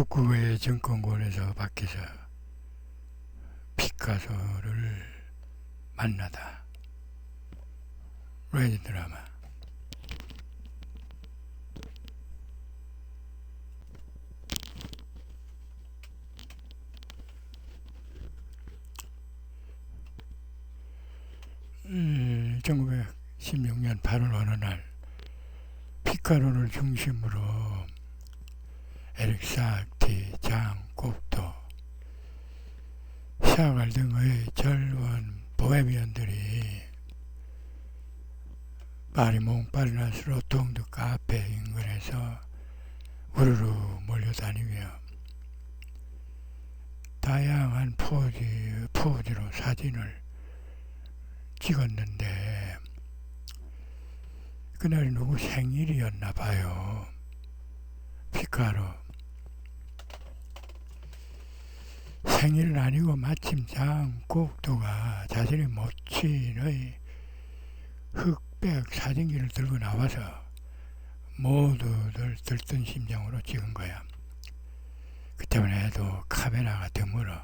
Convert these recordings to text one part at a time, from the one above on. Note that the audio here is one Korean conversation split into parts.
북극의 정권권에서 밖에서 피카소를 만나다. 라디오 드라마. 음, 1916년 8월 어느 날 피카소를 중심으로 에릭 사티, 장, 곱토, 샤갈 등의 젊은 보헤미언들이 파리 몽파르나스 로통드 카페 인근에서 우르르 몰려다니며 다양한 포즈로 사진을 찍었는데 그날이 누구 생일이었나 봐요. 피카소 생일은 아니고 마침 장 곱토가 자신의 모친의 흑백 사진기를 들고 나와서 모두들 들뜬 심정으로 찍은 거야. 그때만 해도 카메라가 드물어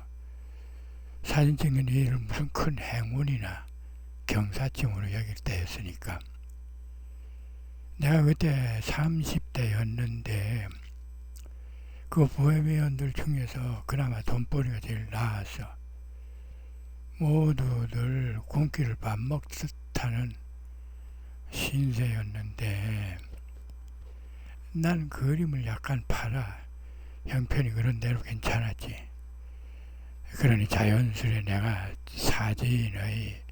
사진 찍는 일을 무슨 큰 행운이나 경사쯤으로 여길 때였으니까. 내가 그때 30대였는데 그 보헤미언들 중에서 그나마 돈벌이가 제일 나았어. 모두들 굶기를 밥 먹듯 하는 신세였는데 난 그림을 약간 팔아. 형편이 그런 대로 괜찮았지. 그러니 자연스레 내가 사진의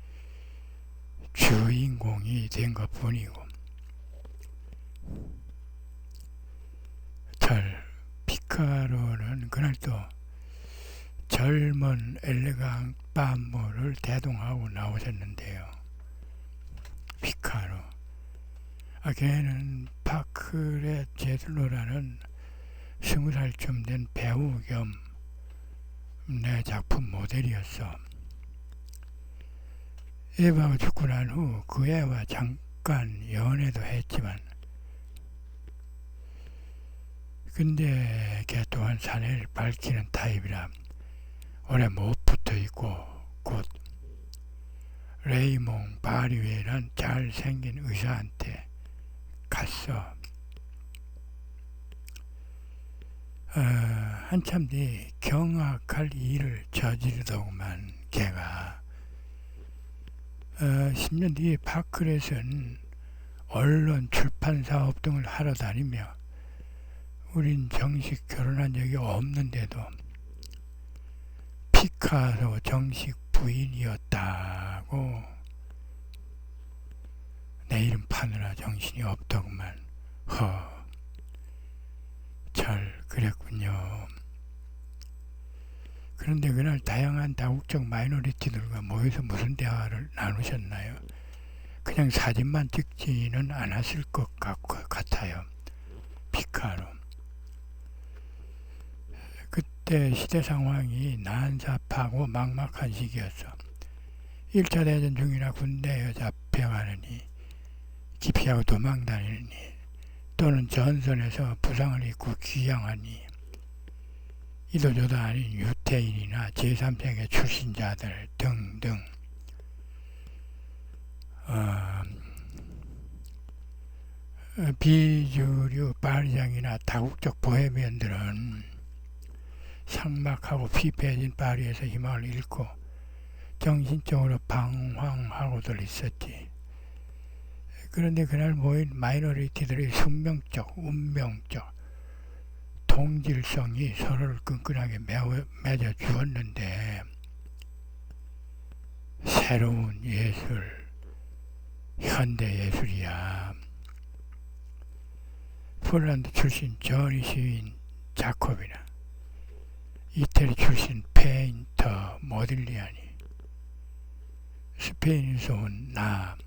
주인공이 된 것 뿐이고. 피카소는 그날 또 젊은 엘레강 빰모를 대동하고 나오셨는데요. 피카소. 걔는 파크렛 제들로라는 20살쯤 된 배우 겸 내 작품 모델이었어. 에바가 죽고 난 후 그 애와 잠깐 연애도 했지만 근데 걔 또한 사내를 밝히는 타입이라 오래 못 붙어있고 곧 레이몽 바리웨란 잘생긴 의사한테 갔어. 한참 뒤 경악할 일을 저지르더구만 걔가. 10년 뒤에 파크렛은 언론 출판 사업 등을 하러 다니며 우린 정식 결혼한 적이 없는데도 피카소 정식 부인이었다고 내 이름 파느라 정신이 없더구만. 그랬군요. 그런데 그날 다양한 다국적 마이너리티들과 모여서 무슨 대화를 나누셨나요? 그냥 사진만 찍지는 않았을 것 같아요. 피카소. 그때 시대 상황이 난잡하고 막막한 시기였어. 1차 대전 중이라 군대에 잡혀가느니 기피하고 도망다니느니 또는 전선에서 부상을 입고 귀향하니 이도저도 아닌 유태인이나 제3세계 출신자들 등등 비주류 파리장이나 다국적 보헤미언들은 삭막하고 피폐해진 파리에서 희망을 잃고 정신적으로 방황하고들 있었지. 그런데 그날 모인 마이너리티들의 숙명적, 운명적 동질성이 서로를 끈끈하게 맺어 주었는데 새로운 예술, 현대 예술이야. 폴란드 출신 저니 시인 자콥이나 이태리 출신 페인터 모딜리아니, 스페인에서 온 나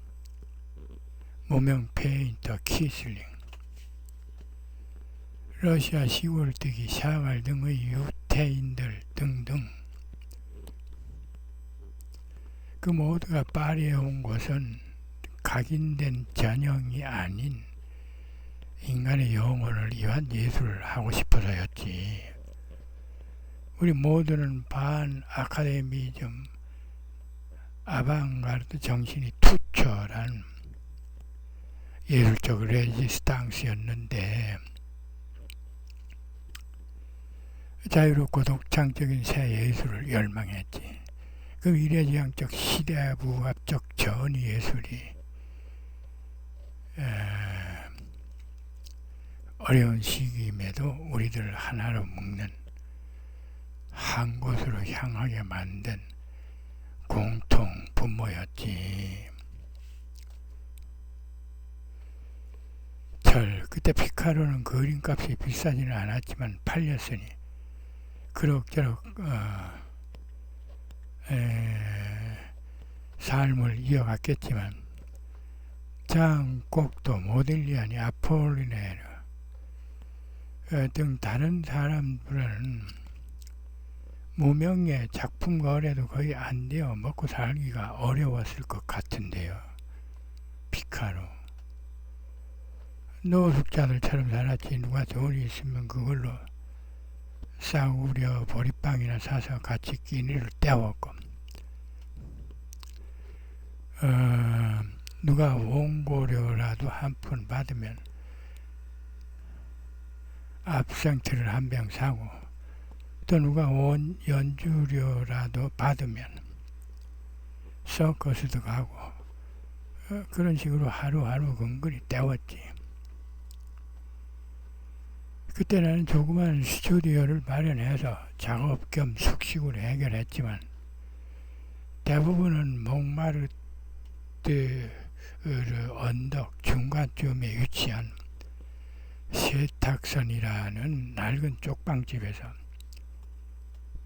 무명 페인터 키슬링, 러시아 시골뜨기 샤갈 등의 유태인들 등등 그 모두가 파리에 온 것은 각인된 전형이 아닌 인간의 영혼을 위한 예술을 하고 싶어서였지. 우리 모두는 반 아카데미즘, 아방가르드 정신이 투철한 예술적 레지스탕스였는데 자유롭고 독창적인 새 예술을 열망했지. 그 미래지향적 시대부합적 전 예술이 어려운 시기임에도 우리들을 하나로 묶는 한 곳으로 향하게 만든 공통 분모였지. 그때 피카로는 그림값이 비싸지는 않았지만 팔렸으니 그럭저럭 삶을 이어갔겠지만 장곡도 모딜리아니 아폴리네르 등 다른 사람들은 무명의 작품 거래도 거의 안 되어 먹고 살기가 어려웠을 것 같은데요. 피카로 노숙자들처럼 살았지. 누가 돈이 있으면 그걸로 싸구려 보리빵이나 사서 같이 끼니를 때웠고 누가 원고료라도 한 푼 받으면 압생트를 한 병 사고 또 누가 연주료라도 받으면 서커스도 가고 그런 식으로 하루하루 근근히 때웠지. 그때 나는 조그만 스튜디오를 마련해서 작업 겸 숙식으로 해결했지만 대부분은 몽마르트 언덕 중간쯤에 위치한 세탁선이라는 낡은 쪽방집에서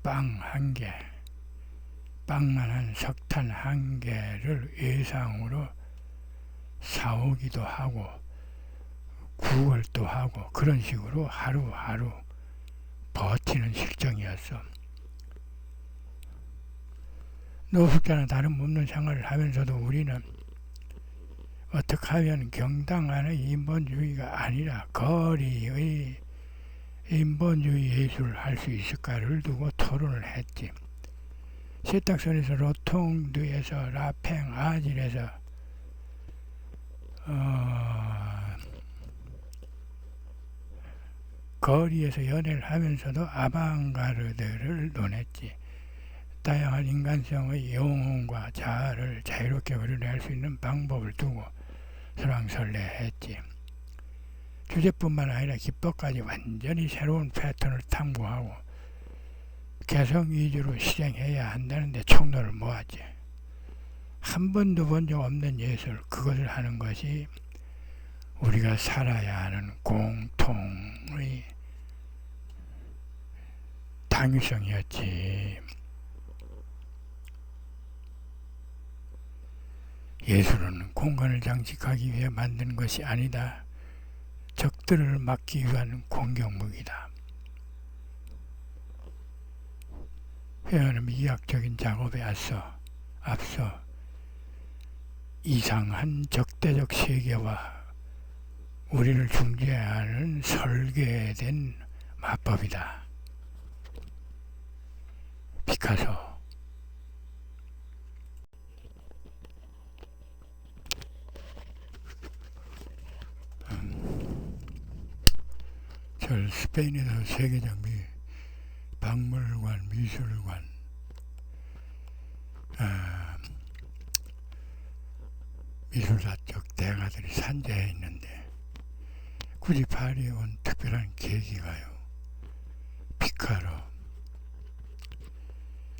빵 한 개, 빵만 한 석탄 한 개를 예상으로 사오기도 하고 구걸도 하고 그런 식으로 하루하루 버티는 실정이었어. 노숙자나 다름없는 생활을 하면서도 우리는 어떻게 하면 경당 안의 인본주의가 아니라 거리의 인본주의 예술을 할 수 있을까를 두고 토론을 했지. 세탁선에서 로통드에서 라팽 아질에서 거리에서 연애를 하면서도 아방가르드를 논했지. 다양한 인간성의 영혼과 자아를 자유롭게 그려낼 수 있는 방법을 두고 설왕설래했지. 주제뿐만 아니라 기법까지 완전히 새로운 패턴을 탐구하고 개성 위주로 실행해야 한다는데 총론을 모았지. 한 번도 본 적 없는 예술, 그것을 하는 것이 우리가 살아야 하는 공통의 당위성이었지. 예술은 공간을 장식하기 위해 만든 것이 아니다. 적들을 막기 위한 공격무기다. 회화는 미학적인 작업에 앞서 이상한 적대적 세계와 우리를 중재하는 설계된 마법이다. 피카소. 스페인에서 세계적 박물관, 미술관, 미술사적 대가들이 산재해 있는데 굳이 파리에 온 특별한 계기가요. 피카로.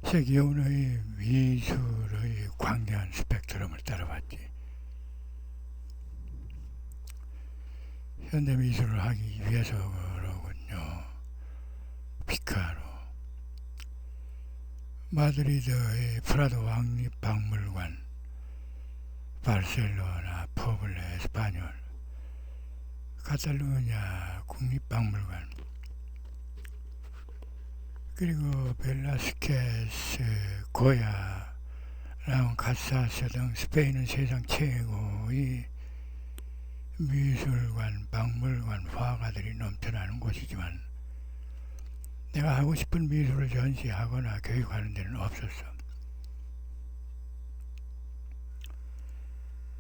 세계운의 미술의 광대한 스펙트럼을 따라봤지. 현대미술을 하기 위해서 그러군요. 피카로. 마드리드의 프라도 왕립박물관, 바르셀로나 포블레 에스파뇰, 카탈루냐 국립박물관, 그리고 벨라스케스, 고야, 라운 카사스 등 스페인은 세상 최고의 미술관, 박물관, 화가들이 넘쳐나는 곳이지만 내가 하고 싶은 미술을 전시하거나 교육하는 데는 없었어.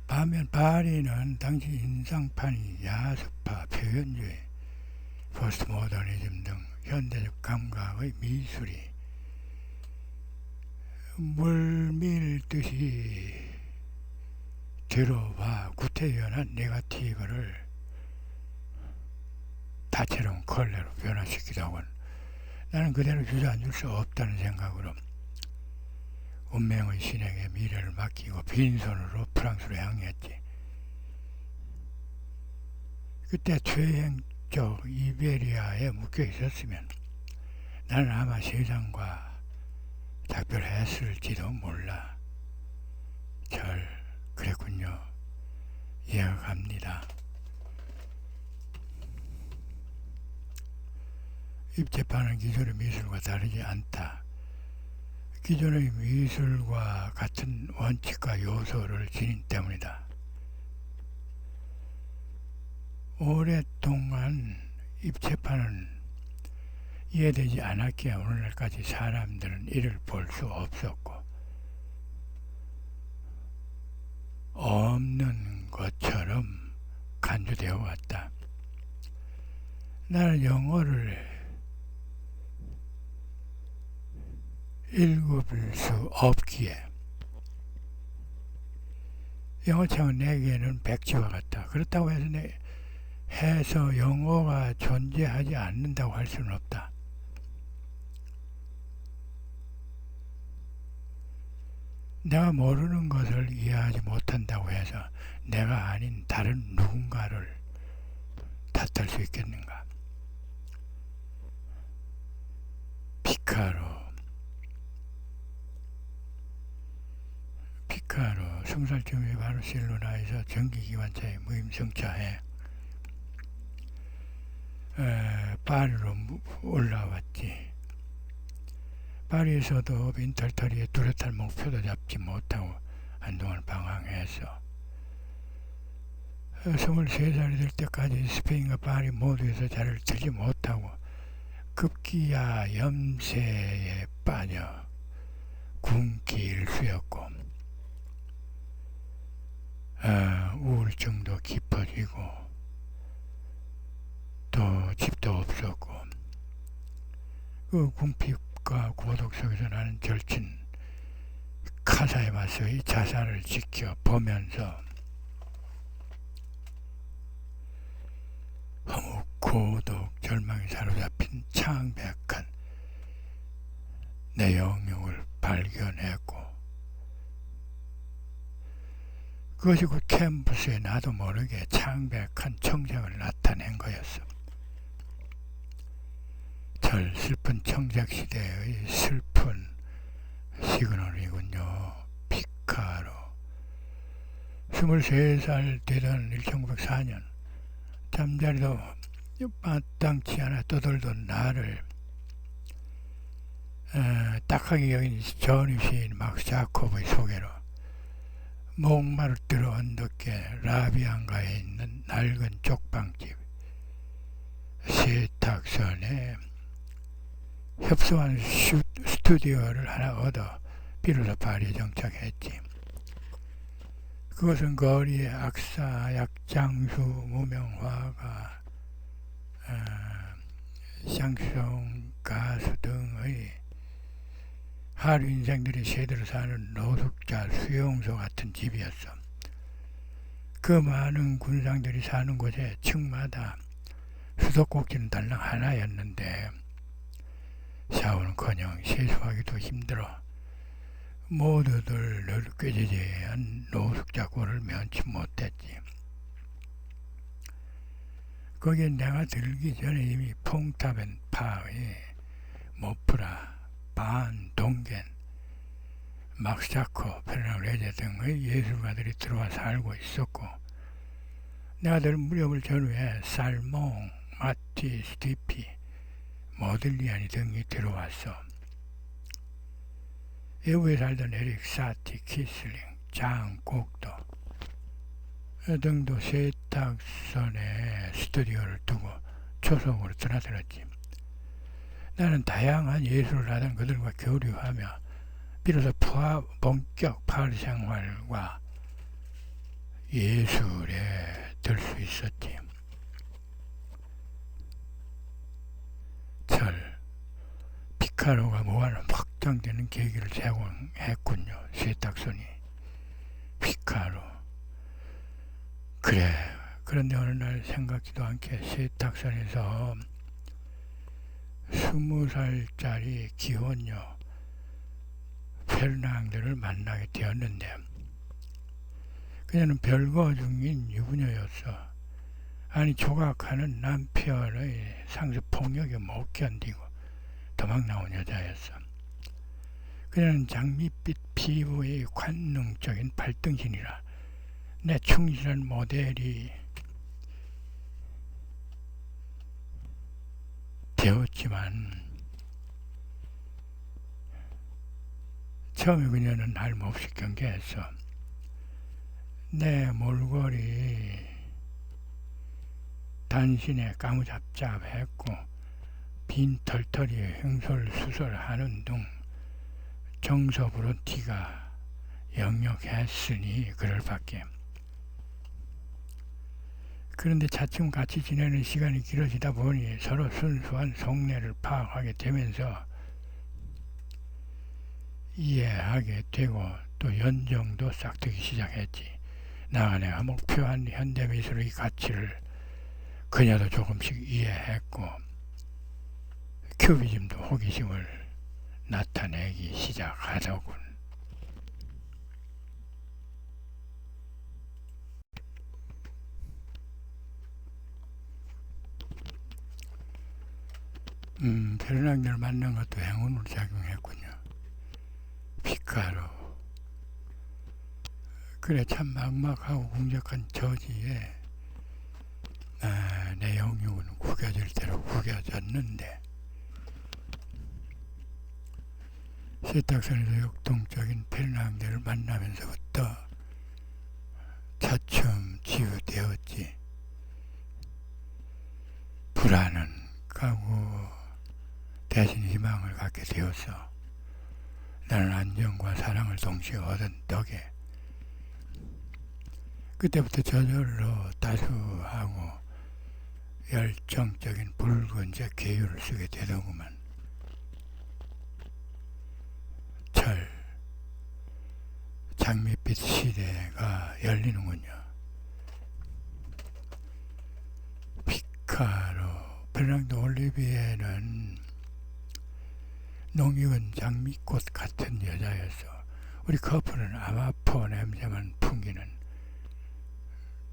반면 파리는 당시 인상판이 야수파, 표현주의, 포스트 모더니즘 등 현대적 감각의 미술이 물밀듯이 들어와 구태연한 네거티브를 다채로운 컬러로 변화시키기도 하곤 나는 그대로 주저앉을 수 없다는 생각으로 운명의 신에게 미래를 맡기고 빈손으로 프랑스로 향했지. 그때 최행적 이베리아에 묶여 있었으면 나는 아마 세상과 작별했을지도 몰라. 그랬군요. 이해가 갑니다. 입체파는 기존의 미술과 다르지 않다. 기존의 미술과 같은 원칙과 요소를 지닌 때문이다. 오랫동안 입체파는 이해되지 않았기에 오늘날까지 사람들은 이를 볼 수 없었고 없는 것처럼 간주되어 왔다. 나는 영어를 읽을 수 없기에 영어책은 내게는 백지와 같다. 그렇다고 해서 영어가 존재하지 않는다고 할 수는 없다. 내가 모르는 것을 이해하지 못한다고 해서 내가 아닌 다른 누군가를 탓할 수 있겠는가? 피카로 20살쯤에 바르셀로나에서 전기기관차에 무임승차해 파리로 올라왔지. 파리에서도 빈털터리에 뚜렷한 목표도 잡지 못하고 한동안 방황했어. 23살이 될 때까지 스페인과 파리 모두에서 자리를 틀지 못하고 급기야 염세에 빠져 굶기 일쑤였고 우울증도 깊어지고 또 집도 없었고 그 궁핍과 고독 속에서 나는 절친 카사에 맞서 이 자살을 지켜보면서 허무, 고독, 절망에 사로잡힌 창백한 내 영역을 발견했고 그것이 그 캔버스에 나도 모르게 창백한 청색을 나타낸 거였어. 슬픈 청색 시대의 슬픈 시그널이군요. 피카로 23살 되던 1904년 잠자리도 마땅치 않아 떠돌던 나를 딱하게 여긴 전임 시인 막스 자코브의 소개로 몽마르트르 언덕계 라비앙가에 있는 낡은 쪽방집 세탁선에 협소한 스튜디오를 하나 얻어 비로소 파리에 정착했지. 그것은 거리의 악사, 약장수, 무명화가, 샹송, 가수 등의 하루 인생들이 제대로 사는 노숙자 수용소 같은 집이었어. 그 많은 군상들이 사는 곳에 층마다 수도꼭지는 달랑 하나였는데 샤워는커녕 세수하기도 힘들어 모두들 늘 꾀지지한 노숙자 꼴을 면치 못했지. 거기에 내가 들기 전에 이미 퐁타벤 파의 모프라, 반, 동겐, 막스 자코, 페르낭 레제 등의 예술가들이 들어와 살고 있었고 내가 들 무렵을 전후해 살몽, 마티스, 디피, 모딜리아니 등이 들어왔어. 외부에 살던 에릭 사티, 키슬링, 장, 곡도 등도 세탁선에 스튜디오를 두고 초속으로 드나들었지. 나는 다양한 예술을 하던 그들과 교류하며 비로소 본격 파리 생활과 예술에 들 수 있었지. 피카로가 무한한 확장되는 계기를 제공했군요. 세탁선이. 피카로. 그래. 그런데 어느 날 생각지도 않게 세탁선에서 20살짜리 기혼녀 페르낭드를 만나게 되었는데 그녀는 별거 중인 유부녀였어. 아니 조각하는 남편의 상습폭력에 못 견디고 도망 나온 여자였어. 그녀는 장밋빛 피부의 관능적인 발등신이라 내 충실한 모델이 되었지만 처음에 그녀는 날 몹시 경계했어. 내 몰골이 단신에 까무잡잡했고 빈 털털이에 횡설수설하는 등 정서부른 티가 역력했으니 그럴 밖에. 그런데 차츰 같이 지내는 시간이 길어지다 보니 서로 순수한 속내를 파악하게 되면서 이해하게 되고 또 연정도 싹트기 시작했지. 나가 목표한 현대미술의 가치를 그녀도 조금씩 이해했고 큐비즘도 호기심을 나타내기 시작하더군. 페르낭드를 만난 것도 행운으로 작용했군요. 피카로. 그래 참 막막하고 궁적한 저지에 내 영육은 구겨질 대로 구겨졌는데 세탁선에서 역동적인 페르낭드를 만나면서부터 차츰 치유되었지. 불안은 가고 대신 희망을 갖게 되었어. 나는 안정과 사랑을 동시에 얻은 덕에 그때부터 저절로 따스하고 열정적인 붉은색 계율을 쓰게 되더구만. 장밋빛 시대가 열리는군요. 피카로. 페르낭도 올리비에는 농익은 장미꽃 같은 여자였어. 우리 커플은 아마포 냄새만 풍기는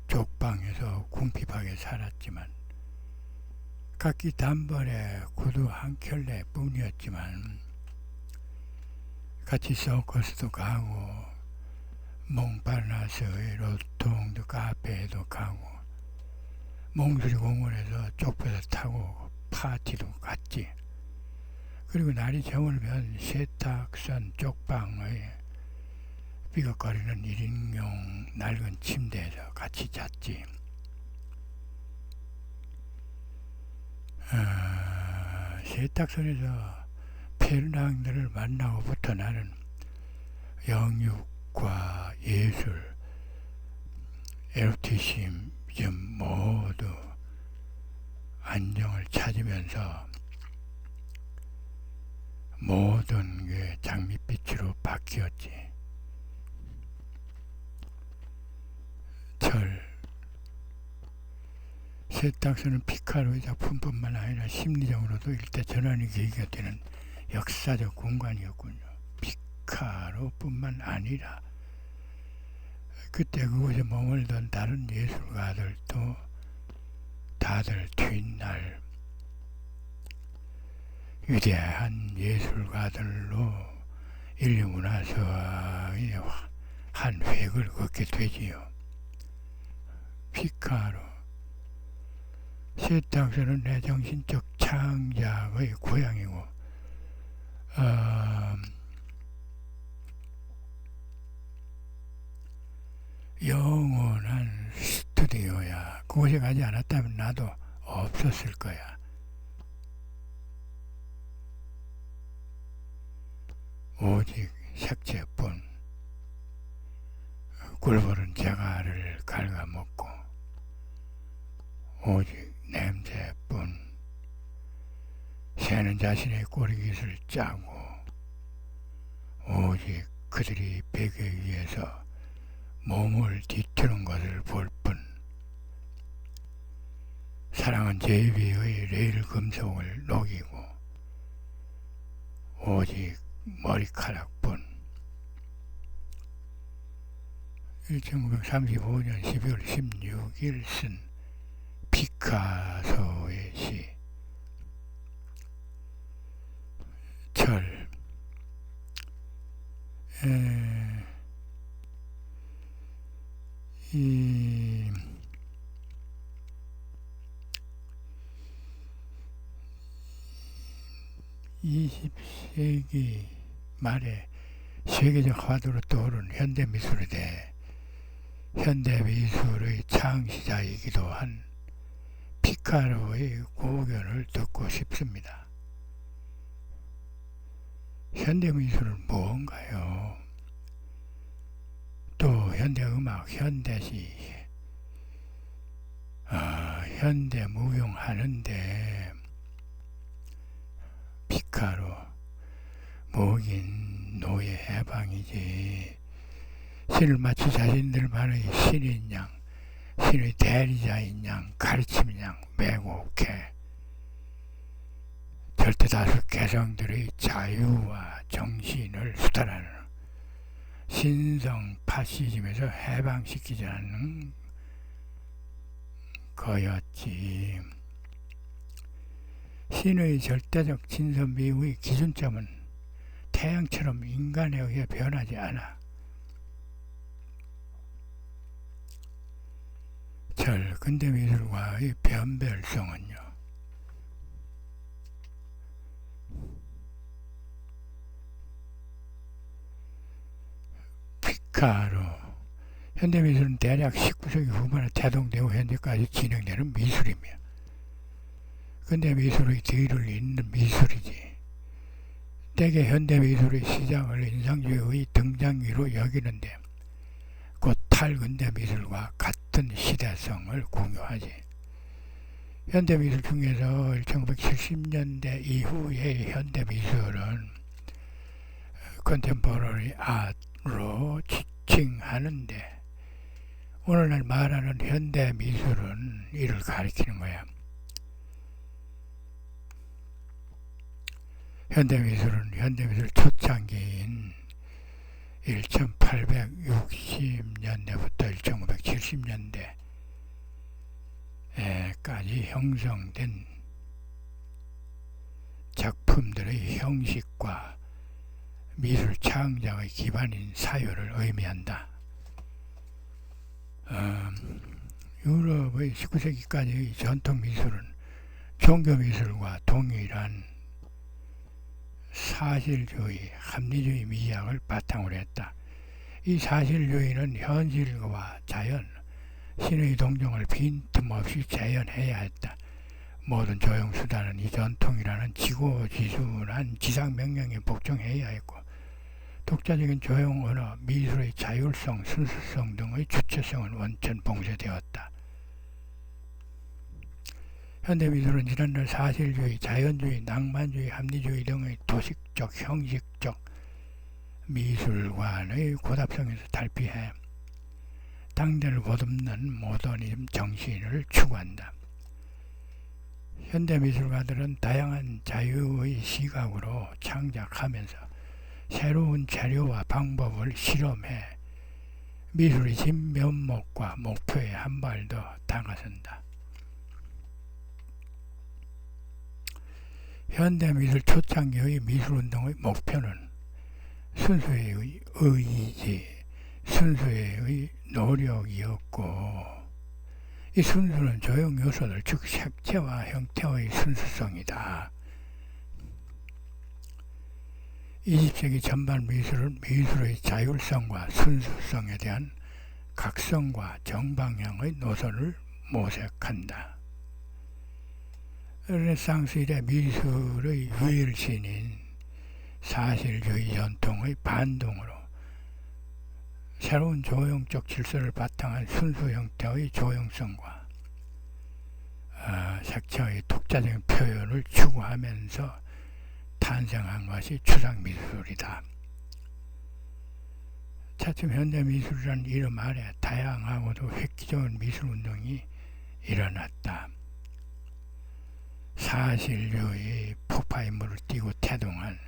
족방에서 궁핍하게 살았지만 각기 단벌에 구두 한 켤레 뿐이었지만 같이 서커스도 가고 몽파르나스의 로통드 카페에도 가고 몽수리 공원에서 쪽배를 타고 파티도 갔지. 그리고 날이 저물면 세탁선 쪽방의 삐걱거리는 1인용 낡은 침대에서 같이 잤지. 세탁선에서 페르낭드를 만나고부터 나는 영육과 예술, 에로티시즘 모두 안정을 찾으면서 모든 게 장밋빛으로 바뀌었지. 세탁소는 피카로의 작품뿐만 아니라 심리적으로도 일대 전환의 계기가 되는 역사적 공간이었군요. 피카로뿐만 아니라 그때 그곳에 머물던 다른 예술가들도 다들 뒷날 위대한 예술가들로 인류 문화사의 한 획을 걷게 되지요. 피카로. 세탁소는 내 정신적 창작의 고향이고 영원한 스튜디오야. 그곳에 가지 않았다면 나도 없었을 거야. 오직 색채뿐, 꿀벌은 재갈을 갉아먹고 오직 냄새뿐, 새는 자신의 꼬리깃을 짜고 오직 그들이 베개 위에서 몸을 뒤트는 것을 볼 뿐, 사랑은 제비의 레일 금속을 녹이고 오직 머리카락뿐. 1935년 12월 16일 쓴 피카소의 시 철. 이 20세기 말에 세계적 화두로 떠오른 현대미술에 대해 현대미술의 창시자이기도 한 피카소의 고견을 듣고 싶습니다. 현대미술은 무언가요? 또 현대음악, 현대시, 현대무용하는데 피카소, 뭐긴 노예 해방이지. 신을 마치 자신들만의 신인 양, 신의 대리자인 양, 가르치는 양 왜곡해 절대다수 개성들의 자유와 정신을 수탈하는 신성 파시즘에서 해방시키지 않는 거였지. 신의 절대적 진선미의 기준점은 태양처럼 인간에 의해 변하지 않아. 절 근대미술과의 변별성은요, 피카소. 현대미술은 대략 19세기 후반에 태동되고 현재까지 진행되는 미술이며 근대미술의 뒤를 잇는 미술이지. 대개 현대미술의 시작을 인상주의의 등장기로 여기는데 곧 탈근대미술과 같은 시대성을 공유하지. 현대미술 중에서 1970년대 이후의 현대미술은 컨템포러리 아트로 지칭하는데 오늘날 말하는 현대미술은 이를 가리키는 거야. 현대미술은 현대미술 초창기인 1860년대부터 1970년대까지 형성된 작품들의 형식과 미술 창작의 기반인 사유를 의미한다. 유럽의 19세기까지의 전통 미술은 종교 미술과 동일한 사실주의, 합리주의 미학을 바탕으로 했다. 이 사실주의는 현실과 자연, 신의 동정을 빈틈없이 재현해야 했다. 모든 조형수단은 이 전통이라는 지고지순한 지상명령에 복종해야 했고 독자적인 조형 언어, 미술의 자율성, 순수성 등의 주체성은 원천 봉쇄되었다. 현대미술은 지난날 사실주의, 자연주의, 낭만주의, 합리주의 등의 도식적, 형식적 미술관의 고답성에서 탈피해 당대를 보듬는 모더니즘 정신을 추구한다. 현대미술가들은 다양한 자유의 시각으로 창작하면서 새로운 재료와 방법을 실험해 미술의 진면목과 목표에 한 발 더 다가선다. 현대미술 초창기의 미술운동의 목표는 순수의 의지, 순수의 노력이었고 이 순수는 조형 요소들, 즉 색채와 형태의 순수성이다. 20세기 전반 미술은 미술의 자율성과 순수성에 대한 각성과 정방향의 노선을 모색한다. 르네상스 이래 미술의 유일신인 사실주의 전통의 반동으로 새로운 조형적 질서를 바탕한 순수 형태의 조형성과 색채의 독자적인 표현을 추구하면서 탄생한 것이 추상미술이다. 차츰 현대미술이라는 이름 아래 다양하고도 획기적인 미술운동이 일어났다. 사실주의 폭파인물을 띠고 태동한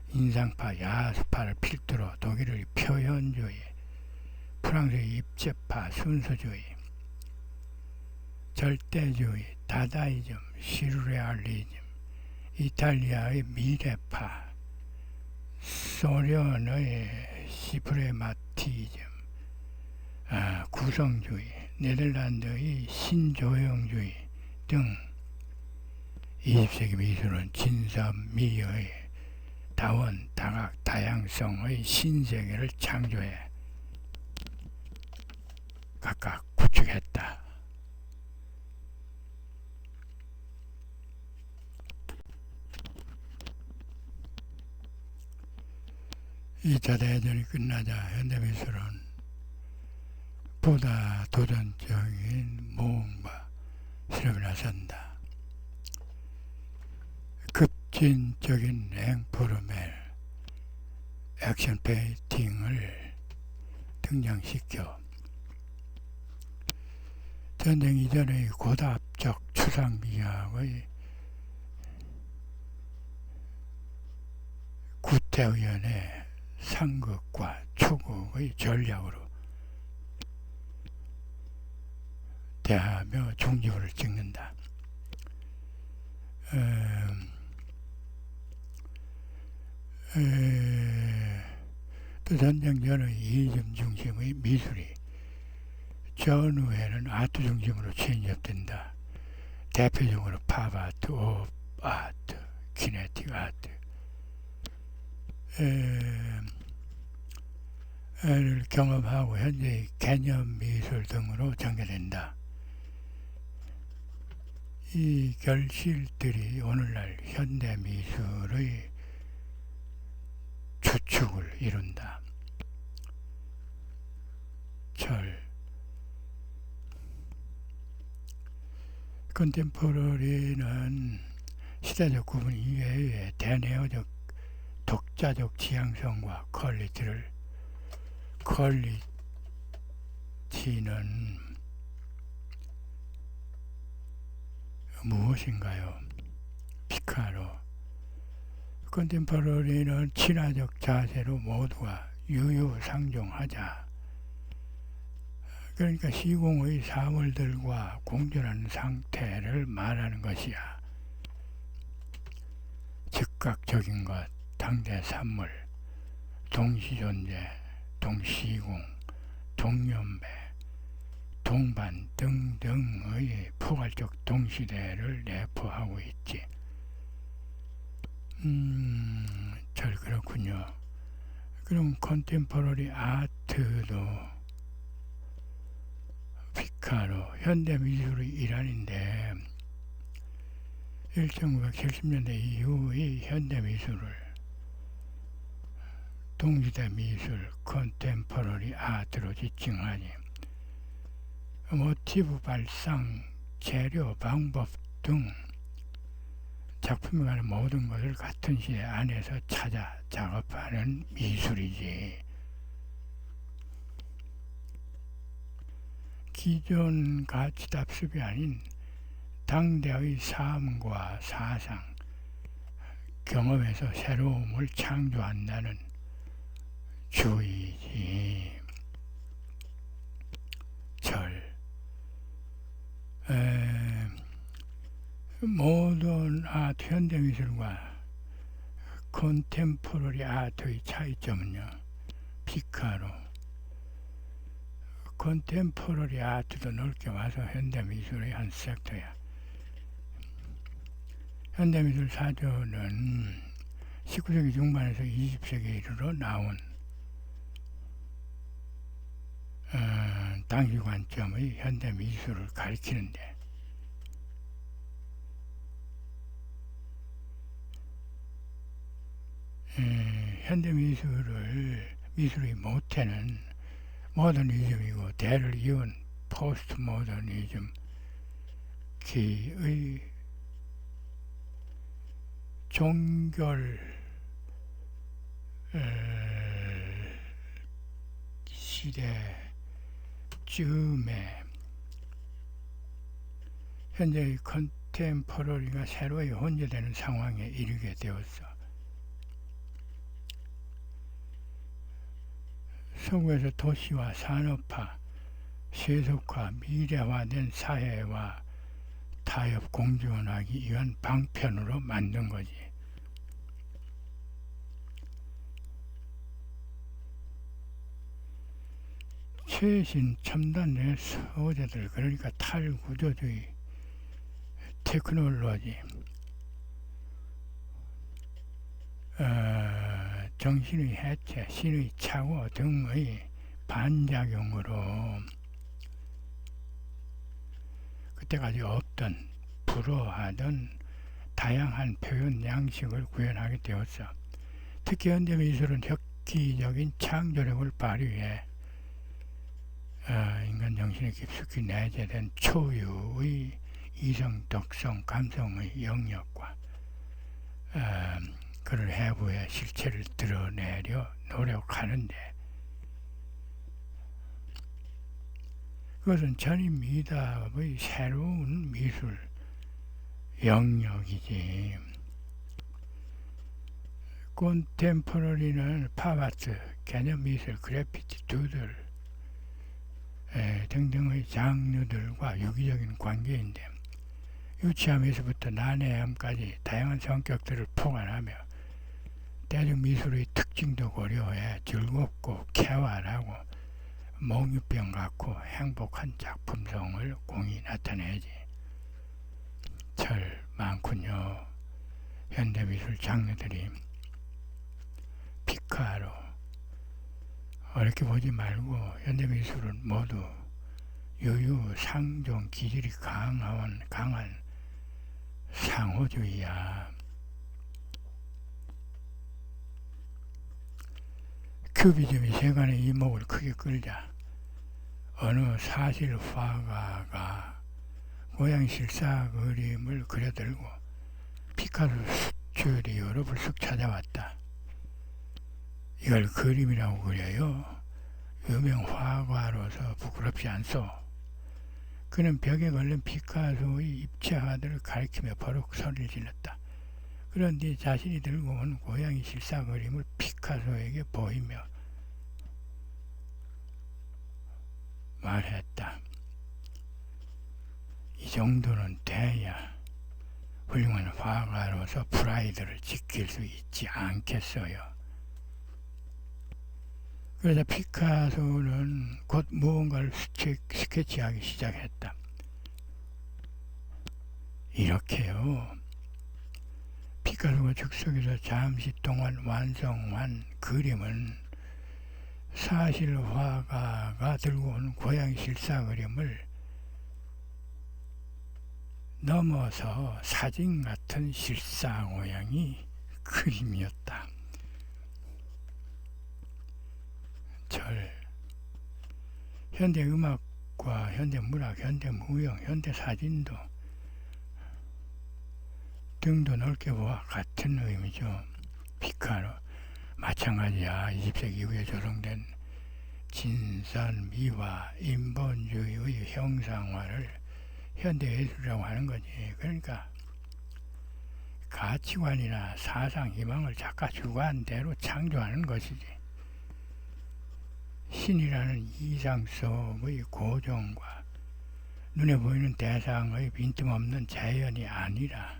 인상파, 야수파를 필두로 독일의 표현주의, 프랑스의 입체파, 순수주의, 절대주의, 다다이즘, 시르레알리즘, 이탈리아의 미래파, 소련의 시프레마티즘, 구성주의, 네덜란드의 신조형주의 등 20세기 미술은 진선미의 다원, 다각, 다양성의 신세계를 창조해 각각 구축했다. 이차 대전이 끝나자 현대미술은 보다 도전적인 모험과 실험에 나선다. 급진적인 앵포르멜, 액션 페인팅을 등장시켜 전쟁 이전의 고답적 추상미학의 구태의연의 상극과 초극의 전략으로 대하며 종지부를 찍는다. 또 전쟁 전의 이점 중심의 미술이 전후에는 아트 중심으로 체인지업된다. 대표적으로 팝아트, 옵아트, 키네틱 아트 를 경험하고 현재 개념 미술 등으로 전개된다. 이 결실들이 오늘날 현대 미술의 주축을 이룬다. 컨템포러리는 시대적 구분 이외에 대내어적 독자적 지향성과 퀄리티는 무엇인가요? 피카로. 컨템포러리는 친화적 자세로 모두가 유유상종하자. 그러니까 시공의 사물들과 공존하는 상태를 말하는 것이야. 즉각적인 것, 당대 산물, 동시존재, 동시공, 동연배, 동반 등등의 포괄적 동시대를 내포하고 있지. 잘 그렇군요. 그럼 컨템포러리 아트도 피카로 현대미술의 일환인데 1970년대 이후의 현대미술을 동시대 미술, 컨템포러리 아트로 지칭하니 모티브 발상, 재료, 방법 등 작품에 관한 모든 것을 같은 시대 안에서 찾아 작업하는 미술이지. 기존 가치 답습이 아닌 당대의 삶과 사상, 경험에서 새로움을 창조한다는 주의지. 모던 아트 현대미술과 컨템포러리 아트의 차이점은요. 피카로. 컨템포러리 아트도 넓게 와서 현대미술의 한 섹터야. 현대미술 사조는 19세기 중반에서 20세기에 이르러 나온 당시 관점의 현대미술을 가리키는데 현대 미술의 모태는 모더니즘이고 대를 이은 포스트 모더니즘 기의 종결 시대쯤에 현재의 컨템퍼러리가 새로이 혼재되는 상황에 이르게 되었어. 서구에서 도시화, 산업화, 세속화, 미래화된 사회와 타협 공존하기 위한 방편으로 만든 거지. 최신 첨단 소재들, 그러니까 탈구조주의, 테크놀로지, 정신의 해체, 신의 착오 등의 반작용으로 그때까지 없던 불허하던 다양한 표현 양식을 구현하게 되었어. 특히 현대미술은 획기적인 창조력을 발휘해 인간 정신에 깊숙이 내재된 초유의 이성, 덕성, 감성의 영역과 그를 해부해 실체를 드러내려 노력하는데, 그것은 전임 미답의 새로운 미술 영역이지. 콘템포러리는 팝아트, 개념미술, 그래피티, 두들 등등의 장르들과 유기적인 관계인데, 유치함에서부터 난해함까지 다양한 성격들을 포괄하며 대중미술의 특징도 고려해 즐겁고 쾌활하고 몽유병 같고 행복한 작품성을 공히 나타내지. 절 많군요. 현대미술 장르들이. 피카로, 어렵게 보지 말고 현대미술은 모두 유유상종 기질이 강한 상호주의야. 큐비즘이 세간의 이목을 크게 끌자 어느 사실 화가가 고양 실사 그림을 그려들고 피카소 수출이 여러 불쑥 찾아왔다. 이걸 그림이라고 그려요? 유명 화가로서 부끄럽지 않소? 그는 벽에 걸린 피카소의 입체화들을 가리키며 버럭 소리를 질렀다. 그런데 자신이 들고 온 고양이 실사 그림을 피카소에게 보이며 말했다. 이 정도는 돼야 훌륭한 화가로서 프라이드를 지킬 수 있지 않겠어요. 그러자 피카소는 곧 무언가를 스케치하기 시작했다. 이렇게요. 피카소가 즉석에서 잠시 동안 완성한 그림은 사실 화가가 들고 온 고양이 실사 그림을 넘어서 사진 같은 실사 고양이 그림이었다. 현대 음악과 현대 문학, 현대 무용, 현대 사진도 등도 넓게 보아 같은 의미죠. 피카소 마찬가지야. 20세기 이후에 조성된 진선, 미화, 인본주의의 형상화를 현대예술이라고 하는 거지. 그러니까 가치관이나 사상, 희망을 작가 주관대로 창조하는 것이지. 신이라는 이상 속의 고정과 눈에 보이는 대상의 빈틈없는 재현이 아니라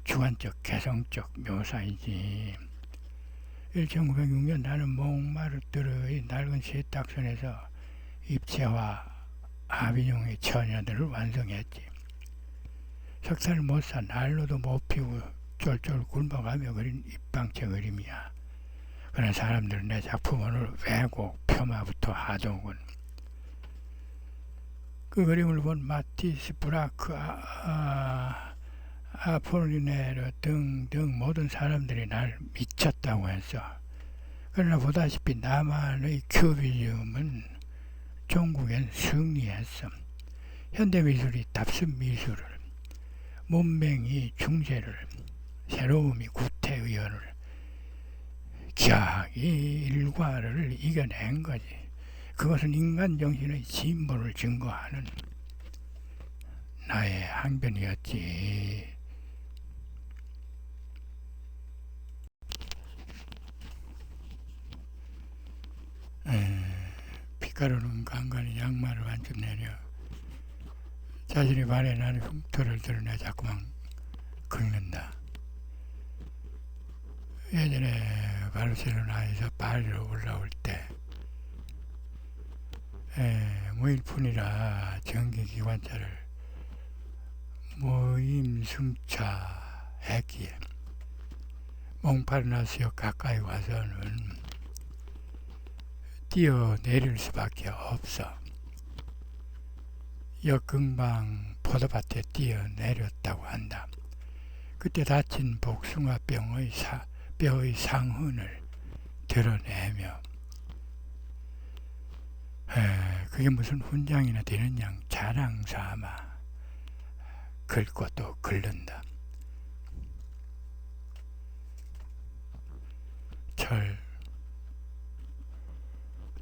주관적, 개성적 묘사이지. 1906년 나는 몽마르트르의 낡은 세탁선에서 입체화 아비뇽의 처녀들을 완성했지. 석탄을 못 사 난로도 못 피우고 쫄쫄 굶어가며 그린 입방체 그림이야. 그런 사람들은 내 작품을 왜곡, 폄하부터 하더군. 그 그림을 본 마티스, 브라크, 아폴리네르 등등 모든 사람들이 날 미쳤다고 했어. 그러나 보다시피 나만의 큐비즘은 종국엔 승리했어. 현대미술이 답습미술을, 문맹이 중세를, 새로움이 구태의연을, 기약이 일과를 이겨낸 거지. 그것은 인간 정신의 진보를 증거하는 나의 항변이었지. 피카로는 간간히 양말을 한쪽 내려 자신의 발에 나는 흉터를 드러내 자꾸만 긁는다. 예전에 바르셀로나에서 파리로 올라올 때 무일푼이라 전기기관차를 무임승차했기에 몽파르나스역 가까이 와서는 뛰어내릴 수밖에 없어. 역근방 포도밭에 뛰어내렸다고 한다. 그때 다친 복숭아병의 뼈의 상흔을 드러내며 그게 무슨 훈장이나 되는 양 자랑삼아 긁고 또 긁는다.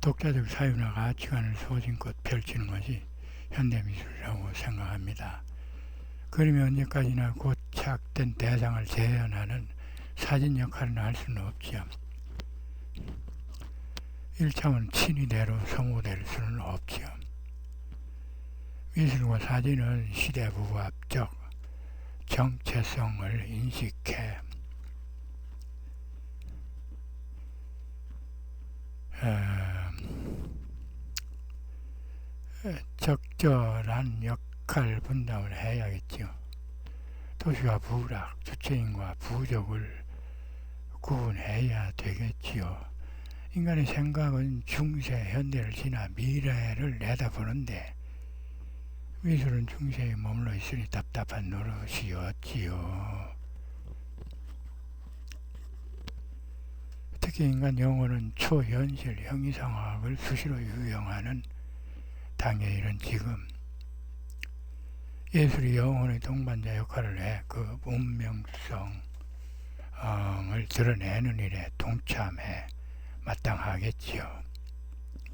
독자적 사유나 가치관을 소신껏 펼치는 것이 현대미술이라고 생각합니다. 그림이 언제까지나 고착된 대상을 재현하는 사진 역할은 할 수는 없지요. 1차원 친위대로 소모될 수는 없지요. 미술과 사진은 시대부합적 정체성을 인식해 적절한 역할 분담을 해야겠죠. 도시와 부락, 주체인과 부족을 구분해야 되겠지요. 인간의 생각은 중세, 현대를 지나 미래를 내다보는데 미술은 중세에 머물러 있으니 답답한 노릇이었지요. 특히 인간 영혼은 초현실 형이상학을 수시로 유용하는 당에 이른 지금 예술이 영혼의 동반자 역할을 해 그 운명성을 드러내는 일에 동참해 마땅하겠지요.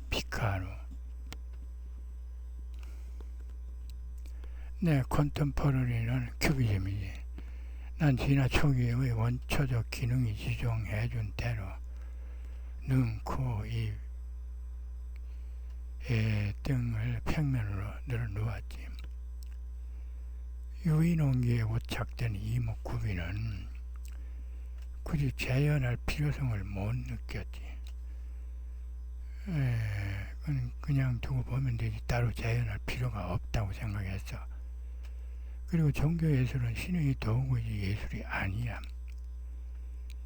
피카로. 내 컨템포러리는 큐비즘이지. 난 진화 초기의 원초적 기능이 지정해준 대로 눈, 코, 입, 등을 평면으로 늘어놓았지. 유인온기에 오착된 이목구비는 굳이 재현할 필요성을 못 느꼈지. 그냥 두고 보면 되지 따로 재현할 필요가 없다고 생각했어. 그리고 종교예술은 신의 도구이지 예술이 아니야.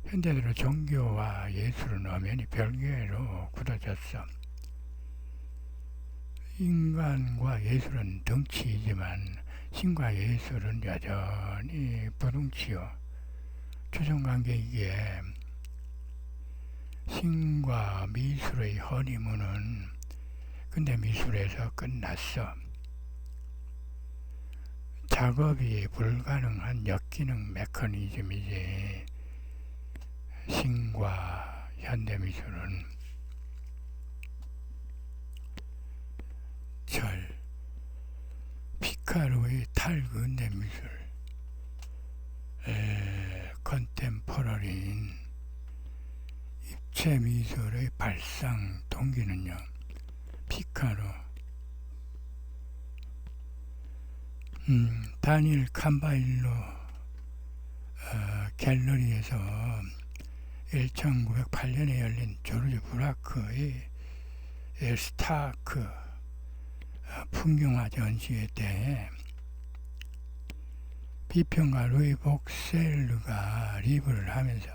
현대들은 종교와 예술은 엄연히 별개로 굳어졌어. 인간과 예술은 덩치이지만 신과 예술은 여전히 부둥치요. 추정관계이기에 신과 미술의 허니문은 근대 미술에서 끝났어. 작업이 불가능한 역기능 메커니즘이지. 신과 현대미술은 피카로의 탈근대미술, 컨템포러리인 입체미술의 발상 동기는요. 피카로, 다니엘 캄바일로 갤러리에서 1908년에 열린 조르주 브라크의 스타크 풍경화 전시회 때 비평가 루이 복셀르가 리뷰를 하면서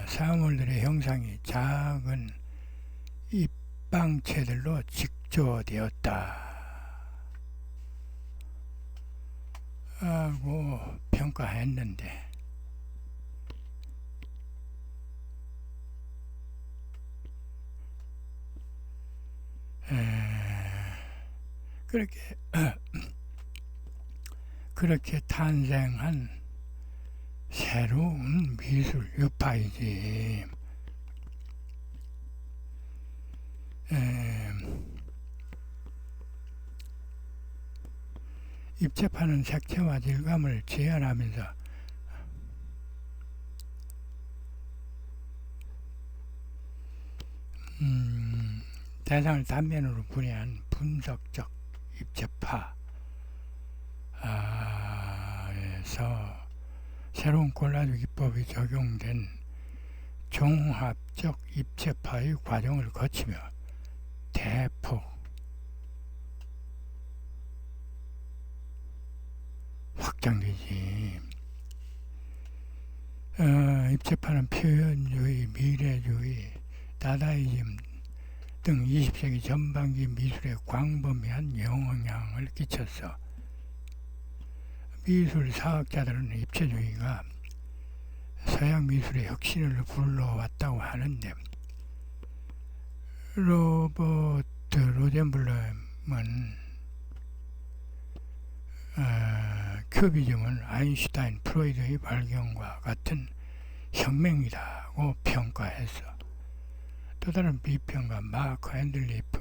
사물들의 형상이 작은 입방체들로 직조되었다. 하고 평가했는데 그렇게 그렇게 탄생한 새로운 미술 유파이지. 입체파는 색채와 질감을 재현하면서 대상을 단면으로 분해한 분석적 입체파에서 새로운 콜라주 기법이 적용된 종합적 입체파의 과정을 거치며 대폭 확장되지. 입체파는 표현주의, 미래주의, 다다이즘 등 20세기 전반기 미술에 광범위한 영향을 끼쳤어. 미술 사학자들은 입체주의가 서양 미술의 혁신을 불러왔다고 하는데, 로버트 로젠블럼은 큐비즘은 아인슈타인, 프로이드의 발견과 같은 혁명이라고 평가했어. 또 다른 비평가 마크 핸들리프,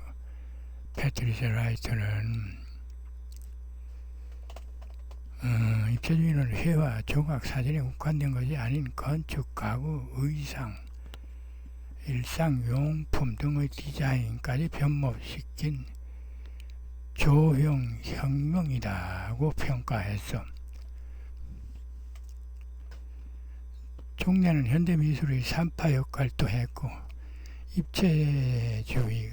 패트리샤 라이트는 입체주의는 회화, 조각, 사진에 국한된 것이 아닌 건축, 가구, 의상, 일상용품 등의 디자인까지 변모시킨 조형 혁명이라고 평가했어. 종래는 현대미술의 산파 역할도 했고, 입체주의가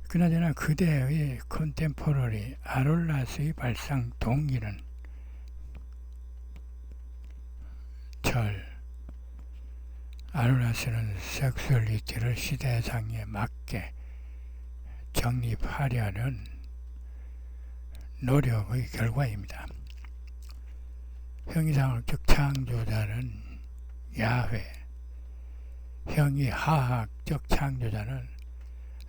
그나저나 그대의 컨템포러리 아롤라스의 발상 동기는 아롤라스는 섹슈얼리티를 시대상에 맞게 정립하려는 노력의 결과입니다. 형이상학적 창조자는 야훼, 형이하학적 창조자는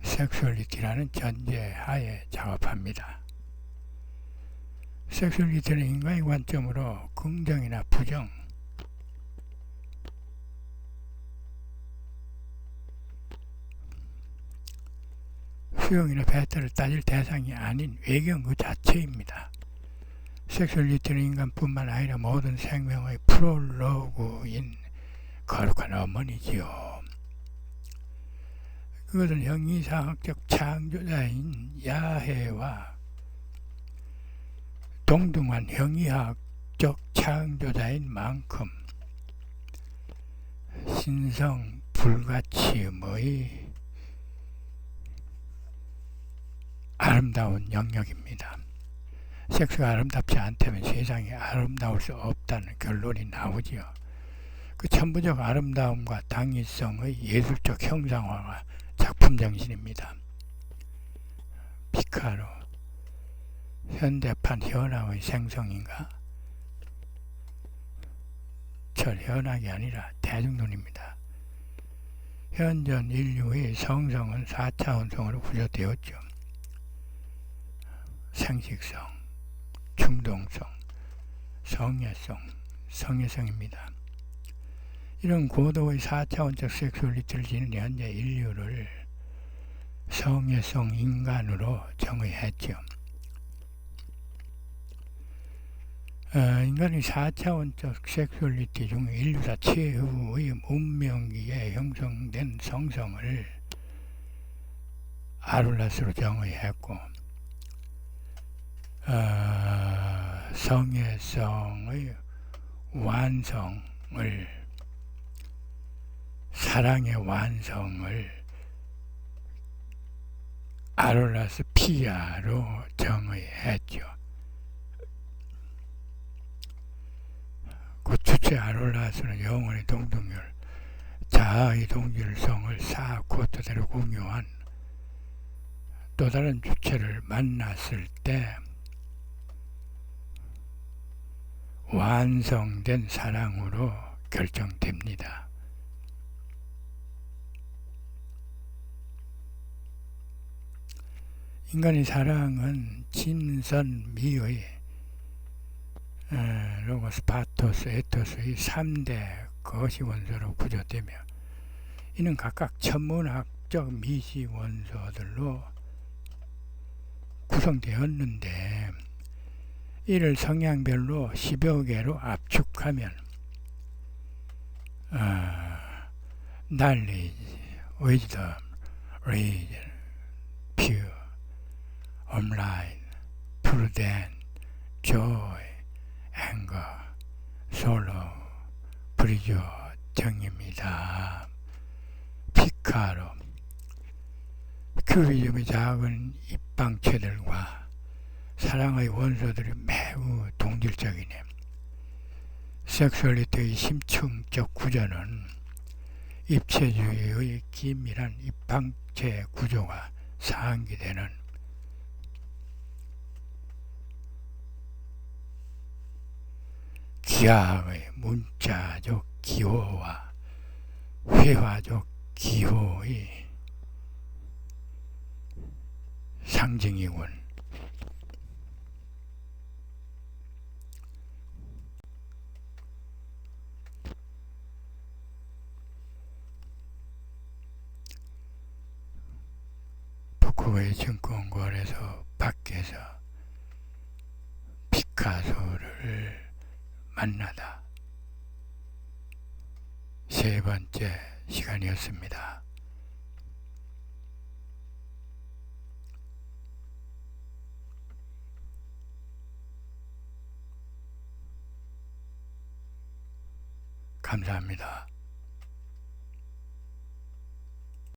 섹슈얼리티라는 전제하에 작업합니다. 섹슈얼리티는 인간의 관점으로 긍정이나 부정, 수용이나 배타를 따질 대상이 아닌 외경 그 자체입니다. 섹슈얼리티는 인간뿐만 아니라 모든 생명의 프롤로그인 거룩한 어머니지요. 그것은 형이상학적 창조자인 야훼와 동등한 형이학적 창조자인 만큼 신성 불가침의 아름다운 영역입니다. 섹스가 아름답지 않다면 세상에 아름다울 수 없다는 결론이 나오지요. 그 천부적 아름다움과 당위성의 예술적 형상화가 작품 정신입니다. 피카로, 현대판 현악의 생성인가? 현악이 아니라 대중론입니다. 현존 인류의 성성은 4차원성으로 구조되었죠. 생식성, 충동성, 성애성, 성애성입니다. 이런 고도의 4차원적 섹슈얼리티를 지닌 현재 인류를 성애성 인간으로 정의했죠. 인간의 4차원적 섹슈얼리티 중 인류사 최후의 문명기에 형성된 성성을 아롤라스로 정의했고, 성애성의 완성을, 사랑의 완성을 아롤라스 피아로 정의했죠. 그 주체 아롤라스는 영혼의 동등률, 자아의 동질성을 쌓고 그대로 공유한 또 다른 주체를 만났을 때 완성된 사랑으로 결정됩니다. 인간의 사랑은 진선미의 로고스, 파토스, 에토스의 3대 거시 원소로 구조되며 이는 각각 천문학적 미시 원소들로 구성되었는데 이를 성향별로 10여 개로 압축하면 knowledge, wisdom, reason, pure, online, prudent, joy, anger, sorrow, pleasure 등입니다. 피카로 큐비즘의 작은 입방체들과 사랑의 원소들이 매우 동질적이네. 섹슈얼리티의 심층적 구조는 입체주의의 긴밀한 입방체 구조가 상기되는 기하의 문자적 기호와 회화적 기호의 상징이군. 북극의 증권거래소 밖에서 피카소를 만나다. 세 번째 시간이었습니다. 감사합니다.